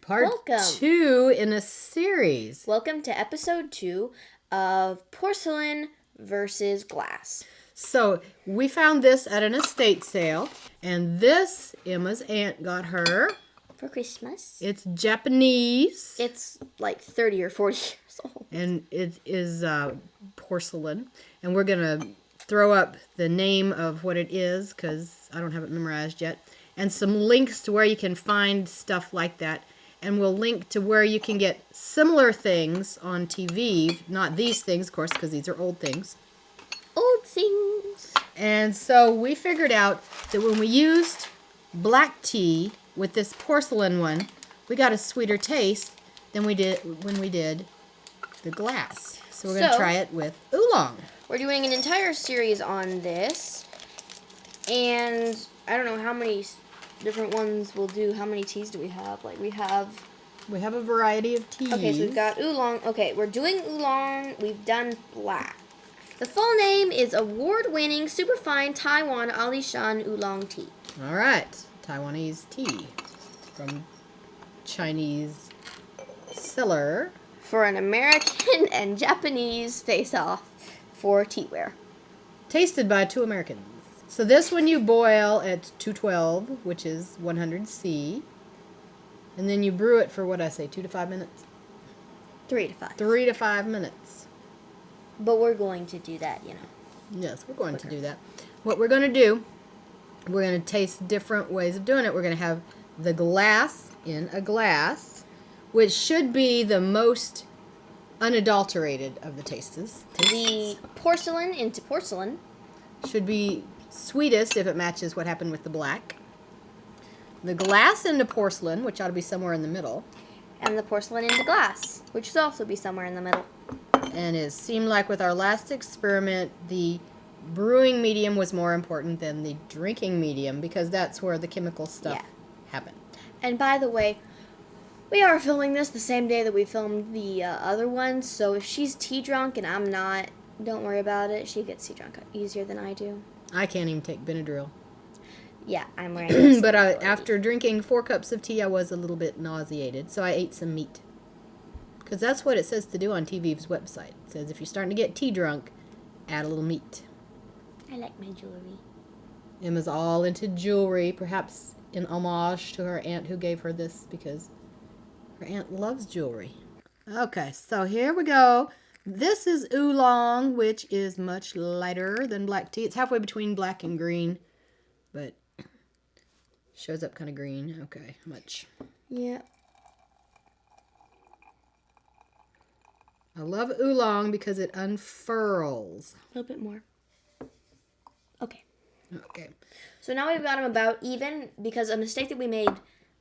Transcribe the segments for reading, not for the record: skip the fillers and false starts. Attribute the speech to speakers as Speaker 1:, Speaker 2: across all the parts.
Speaker 1: Part
Speaker 2: Welcome.
Speaker 1: 2 in a series.
Speaker 2: Welcome to episode 2 of Porcelain versus Glass.
Speaker 1: So we found this at an estate sale, and this Emma's aunt got her.
Speaker 2: For Christmas.
Speaker 1: It's Japanese.
Speaker 2: It's like 30 or 40 years old.
Speaker 1: And it is porcelain. And we're going to throw up the name of what it is because I don't have it memorized yet. And some links to where you can find stuff like that. And we'll link to where you can get similar things on Teavivre. Not these things, of course, because these are old things.
Speaker 2: Old things.
Speaker 1: And so we figured out that when we used black tea with this porcelain one, we got a sweeter taste than we did when we did the glass. So we're going to try it with Oolong.
Speaker 2: We're doing an entire series on this. And I don't know how many different ones we'll do. How many teas do we have? We have
Speaker 1: a variety of teas.
Speaker 2: Okay, so we've got Oolong. Okay, we're doing Oolong. We've done black. The full name is award-winning superfine Taiwan Shan Oolong tea.
Speaker 1: All right, Taiwanese tea from Chinese cellar
Speaker 2: For an American and Japanese face-off for teaware.
Speaker 1: Tasted by 2 Americans. So this one you boil at 212, which is 100 C. And then you brew it for, 2 to 5 minutes?
Speaker 2: 3 to 5.
Speaker 1: 3 to 5 minutes.
Speaker 2: But we're going to do that,
Speaker 1: Yes, we're going to do that. What we're going to do, we're going to taste different ways of doing it. We're going to have the glass in a glass, which should be the most unadulterated of the tastes.
Speaker 2: The porcelain into porcelain.
Speaker 1: Should be sweetest if it matches what happened with the black. The glass into porcelain, which ought to be somewhere in the middle.
Speaker 2: And the porcelain into glass, which should also be somewhere in the middle.
Speaker 1: And it seemed like with our last experiment, the brewing medium was more important than the drinking medium because that's where the chemical stuff happened.
Speaker 2: And by the way, we are filming this the same day that we filmed the other one, so if she's tea drunk and I'm not, don't worry about it. She gets tea drunk easier than I do.
Speaker 1: I can't even take Benadryl.
Speaker 2: Yeah, I'm wearing
Speaker 1: But after drinking 4 cups of tea, I was a little bit nauseated, so I ate some meat. Because that's what it says to do on Teavivre's website. It says if you're starting to get tea drunk, add a little meat.
Speaker 2: I like my jewelry.
Speaker 1: Emma's all into jewelry, perhaps in homage to her aunt who gave her this because her aunt loves jewelry. Okay, so here we go. This is Oolong, which is much lighter than black tea. It's halfway between black and green, but shows up kind of green. Okay, how much?
Speaker 2: Yeah.
Speaker 1: I love Oolong because it unfurls.
Speaker 2: A little bit more. Okay.
Speaker 1: Okay.
Speaker 2: So now we've got them about even because a mistake that we made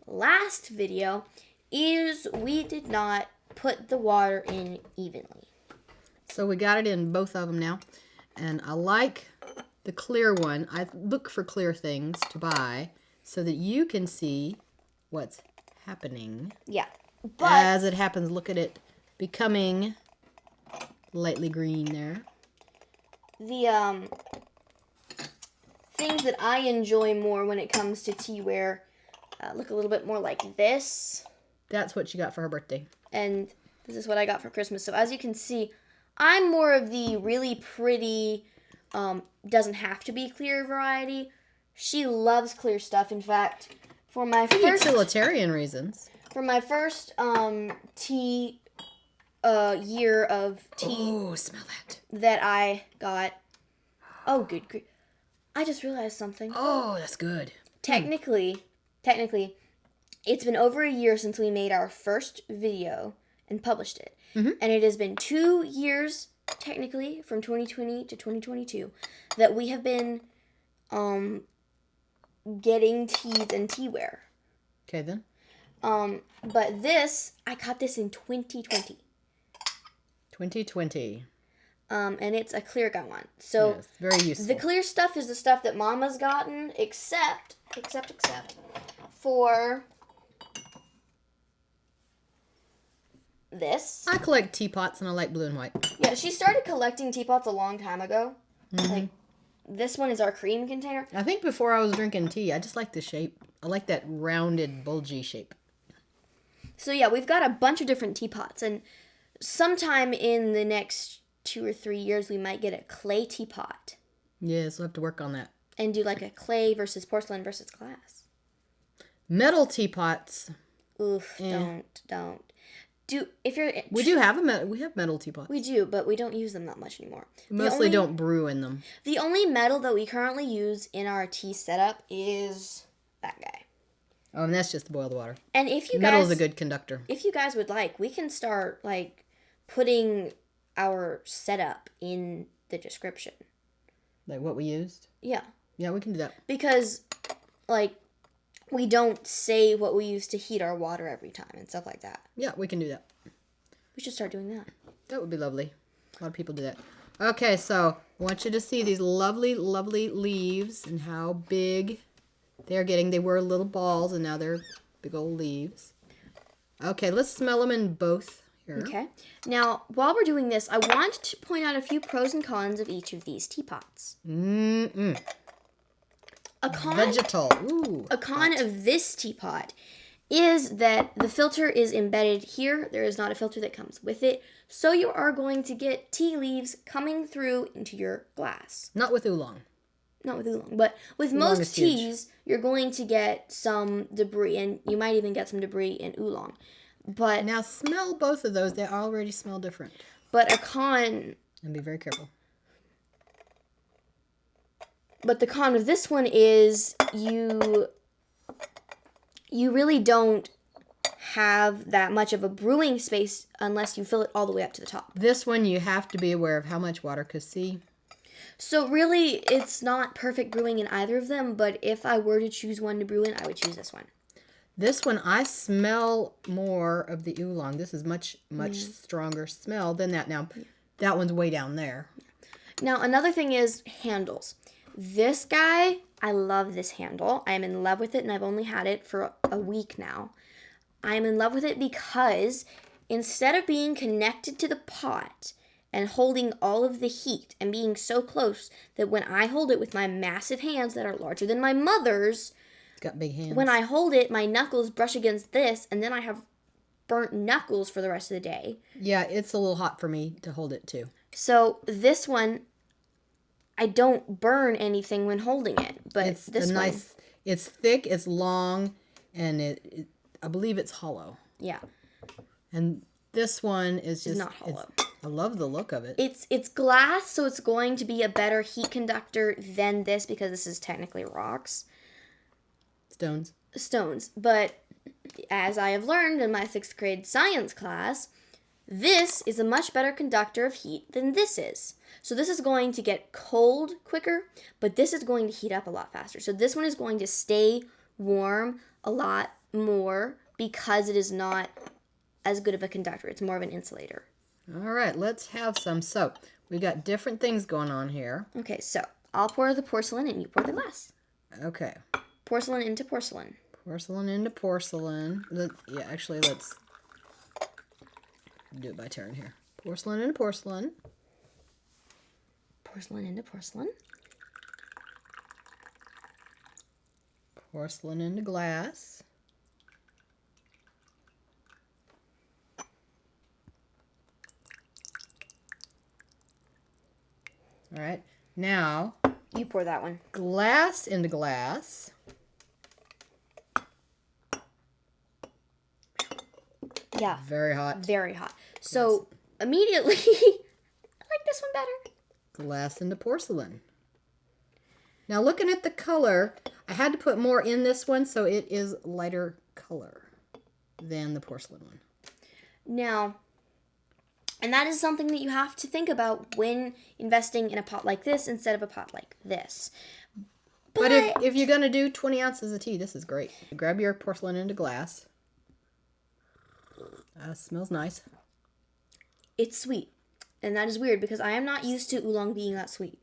Speaker 2: last video is we did not put the water in evenly.
Speaker 1: So we got it in both of them now. And I like the clear one. I look for clear things to buy so that you can see what's happening.
Speaker 2: Yeah. But
Speaker 1: as it happens, look at it becoming lightly green there.
Speaker 2: The things that I enjoy more when it comes to teaware look a little bit more like this.
Speaker 1: That's what she got for her birthday.
Speaker 2: And this is what I got for Christmas. So as you can see, I'm more of the really pretty, doesn't have to be clear variety. She loves clear stuff. In fact, for my first
Speaker 1: utilitarian reasons.
Speaker 2: For my first tea year of tea.
Speaker 1: Oh, smell
Speaker 2: that I got. Oh, good. I just realized something.
Speaker 1: Oh, that's good.
Speaker 2: Technically, it's been over a year since we made our first video and published it.
Speaker 1: Mm-hmm.
Speaker 2: And it has been 2 years, technically, from 2020 to 2022, that we have been getting teas and teaware.
Speaker 1: Okay, then.
Speaker 2: But this, I got this in 2020.
Speaker 1: 2020.
Speaker 2: And it's a clear gun one. So
Speaker 1: yes, very useful.
Speaker 2: The clear stuff is the stuff that Mama's gotten, except for this.
Speaker 1: I collect teapots and I like blue and white.
Speaker 2: Yeah, she started collecting teapots a long time ago.
Speaker 1: Mm-hmm.
Speaker 2: Like, this one is our cream container.
Speaker 1: I think before I was drinking tea, I just like the shape. I like that rounded, bulgy shape.
Speaker 2: So yeah, we've got a bunch of different teapots, and sometime in the next 2 or 3 years, we might get a clay teapot
Speaker 1: Yes, we'll have to work on that.
Speaker 2: and do like a clay versus porcelain versus glass.
Speaker 1: Metal teapots.
Speaker 2: Oof, don't. Do if you're
Speaker 1: We do have we have metal teapots.
Speaker 2: we do, but we don't use them that much anymore.
Speaker 1: We mostly don't brew in them.
Speaker 2: The only metal that we currently use in our tea setup is that guy.
Speaker 1: Oh, and that's just to boil the water.
Speaker 2: And if you
Speaker 1: Metal
Speaker 2: guys
Speaker 1: is a good conductor.
Speaker 2: if you guys would like, we can start like putting our setup in the description.
Speaker 1: Like what we used?
Speaker 2: Yeah.
Speaker 1: Yeah, we can do that.
Speaker 2: Because like we don't say what we use to heat our water every time and stuff like that.
Speaker 1: Yeah, we can do that.
Speaker 2: We should start doing that.
Speaker 1: That would be lovely. A lot of people do that. Okay, so I want you to see these lovely, lovely leaves and how big they're getting. They were little balls and now they're big old leaves. Okay, let's smell them in both here.
Speaker 2: Okay. Now, while we're doing this, I want to point out a few pros and cons of each of these teapots. A con,
Speaker 1: Vegetal. Ooh.
Speaker 2: a con of this teapot is that the filter is embedded here. There is not a filter that comes with it. So you are going to get tea leaves coming through into your glass.
Speaker 1: Not with oolong.
Speaker 2: Not with oolong, but with
Speaker 1: Oolong
Speaker 2: most
Speaker 1: is huge.
Speaker 2: teas, you're going to get some debris, and you might even get some debris in oolong. But
Speaker 1: Now smell both of those. They already smell different.
Speaker 2: a con,
Speaker 1: And be very careful.
Speaker 2: but the con of this one is you really don't have that much of a brewing space unless you fill it all the way up to the top.
Speaker 1: This one you have to be aware of how much water, because see,
Speaker 2: So really, it's not perfect brewing in either of them, but if I were to choose one to brew in, I would choose this one.
Speaker 1: this one I smell more of the oolong. This is much stronger smell than that. Now, that one's way down there.
Speaker 2: Now, another thing is handles. This guy, I love this handle. I am in love with it, and I've only had it for a week now. I am in love with it because instead of being connected to the pot and holding all of the heat and being so close that when I hold it with my massive hands that are larger than my mother's,
Speaker 1: It's got big hands.
Speaker 2: when I hold it, my knuckles brush against this, and then I have burnt knuckles for the rest of the day.
Speaker 1: Yeah, it's a little hot for me to hold it too.
Speaker 2: So this one, I don't burn anything when holding it, but
Speaker 1: It's
Speaker 2: this
Speaker 1: a
Speaker 2: one,
Speaker 1: nice. It's thick. It's long, and I believe it's hollow.
Speaker 2: yeah,
Speaker 1: And this one is just
Speaker 2: not hollow.
Speaker 1: I love the look of it.
Speaker 2: it's glass, so it's going to be a better heat conductor than this because this is technically rocks, stones. But as I have learned in my 6th grade science class, this is a much better conductor of heat than this is. So this is going to get cold quicker, but this is going to heat up a lot faster. So this one is going to stay warm a lot more because it is not as good of a conductor. It's more of an insulator.
Speaker 1: All right, let's have some. So we got different things going on here.
Speaker 2: Okay, so I'll pour the porcelain and you pour the glass.
Speaker 1: Okay,
Speaker 2: Porcelain into porcelain.
Speaker 1: porcelain into porcelain. Let's do it by turn here. Porcelain into porcelain.
Speaker 2: Porcelain into porcelain.
Speaker 1: Porcelain into glass. All right, now
Speaker 2: You pour that one.
Speaker 1: glass into glass.
Speaker 2: Yeah,
Speaker 1: Very hot.
Speaker 2: very hot. So immediately, I like this one better.
Speaker 1: Glass into porcelain. Now looking at the color, I had to put more in this one so it is lighter color than the porcelain one.
Speaker 2: Now, and that is something that you have to think about when investing in a pot like this instead of a pot like this.
Speaker 1: But if you're going to do 20 ounces of tea, this is great. Grab your porcelain into glass. Smells nice.
Speaker 2: It's sweet. And that is weird because I am not used to oolong being that sweet.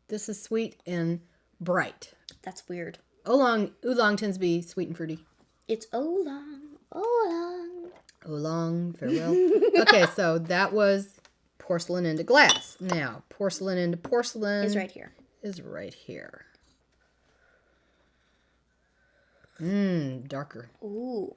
Speaker 1: This is sweet and bright.
Speaker 2: That's weird.
Speaker 1: Oolong tends to be sweet and fruity.
Speaker 2: It's oolong, oolong.
Speaker 1: Oolong, farewell. Okay, so that was porcelain into glass. Now, porcelain into porcelain
Speaker 2: Is right here.
Speaker 1: Is right here. Darker.
Speaker 2: Ooh.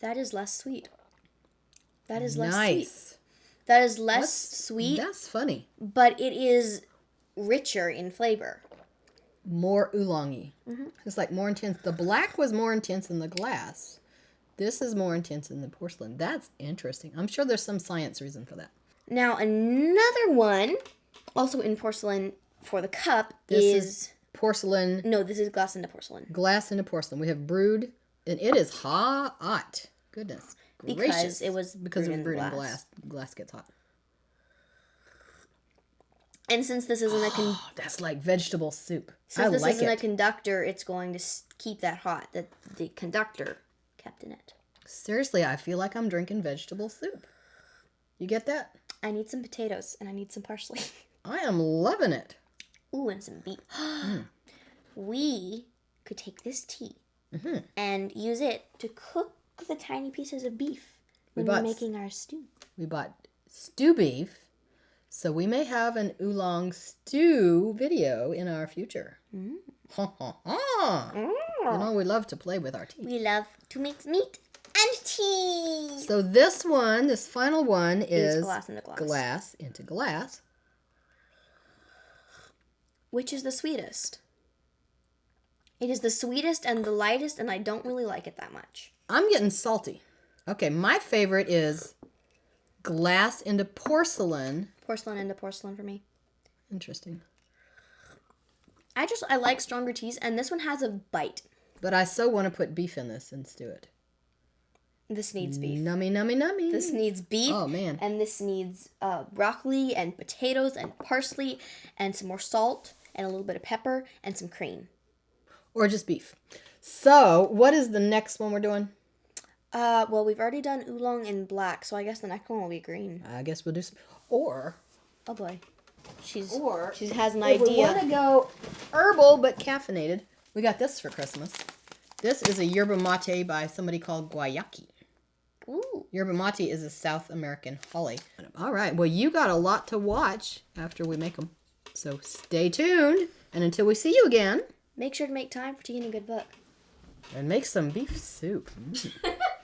Speaker 2: That is less sweet. That is less sweet.
Speaker 1: Nice.
Speaker 2: That is less sweet,
Speaker 1: That's funny.
Speaker 2: but it is richer in flavor.
Speaker 1: More oolongy. It's like more intense. The black was more intense in the glass. This is more intense in the porcelain. That's interesting. I'm sure there's some science reason for that.
Speaker 2: Now, another one, also in porcelain for the cup,
Speaker 1: This
Speaker 2: is...
Speaker 1: is porcelain,
Speaker 2: No, this is glass into porcelain.
Speaker 1: glass into porcelain. We have brewed, and it is hot. Goodness
Speaker 2: Because
Speaker 1: gracious.
Speaker 2: it was
Speaker 1: because it was
Speaker 2: brewed in
Speaker 1: brewed in
Speaker 2: glass.
Speaker 1: glass. Glass gets hot.
Speaker 2: And since this isn't a
Speaker 1: That's like vegetable soup. I
Speaker 2: since this
Speaker 1: like
Speaker 2: isn't a
Speaker 1: it.
Speaker 2: conductor, it's going to keep that hot. That the conductor kept in it.
Speaker 1: Seriously, I feel like I'm drinking vegetable soup. You get that?
Speaker 2: I need some potatoes and I need some parsley.
Speaker 1: I am loving it.
Speaker 2: Ooh, and some beef. We could take this tea and use it to cook the tiny pieces of beef when we're making our stew.
Speaker 1: We bought stew beef, so we may have an oolong stew video in our future. Ha ha ha! You know, we love to play with our tea.
Speaker 2: We love to mix meat and tea.
Speaker 1: So this one, this final one is
Speaker 2: glass into glass.
Speaker 1: Glass into glass.
Speaker 2: Which is the sweetest? It is the sweetest and the lightest, and I don't really like it that much.
Speaker 1: I'm getting salty. Okay, my favorite is glass into porcelain.
Speaker 2: Porcelain into porcelain for me.
Speaker 1: Interesting.
Speaker 2: I like stronger teas, and this one has a bite.
Speaker 1: But I so want to put beef in this and stew it.
Speaker 2: This needs beef.
Speaker 1: Nummy, nummy, nummy.
Speaker 2: This needs beef.
Speaker 1: Oh, man.
Speaker 2: And this needs broccoli and potatoes and parsley and some more salt and a little bit of pepper and some cream.
Speaker 1: Or just beef. So, what is the next one we're doing?
Speaker 2: Well, we've already done oolong in black, so I guess the next one will be green.
Speaker 1: I guess we'll do some. Or
Speaker 2: Oh boy, she has an
Speaker 1: if we want
Speaker 2: idea.
Speaker 1: to go herbal but caffeinated, we got this for Christmas. This is a yerba mate by somebody called Guayaki.
Speaker 2: Ooh,
Speaker 1: Yerba mate is a South American holly. All right, well, you got a lot to watch after we make them. So stay tuned, and until we see you again,
Speaker 2: make sure to make time for tea and a good book.
Speaker 1: and make some beef soup.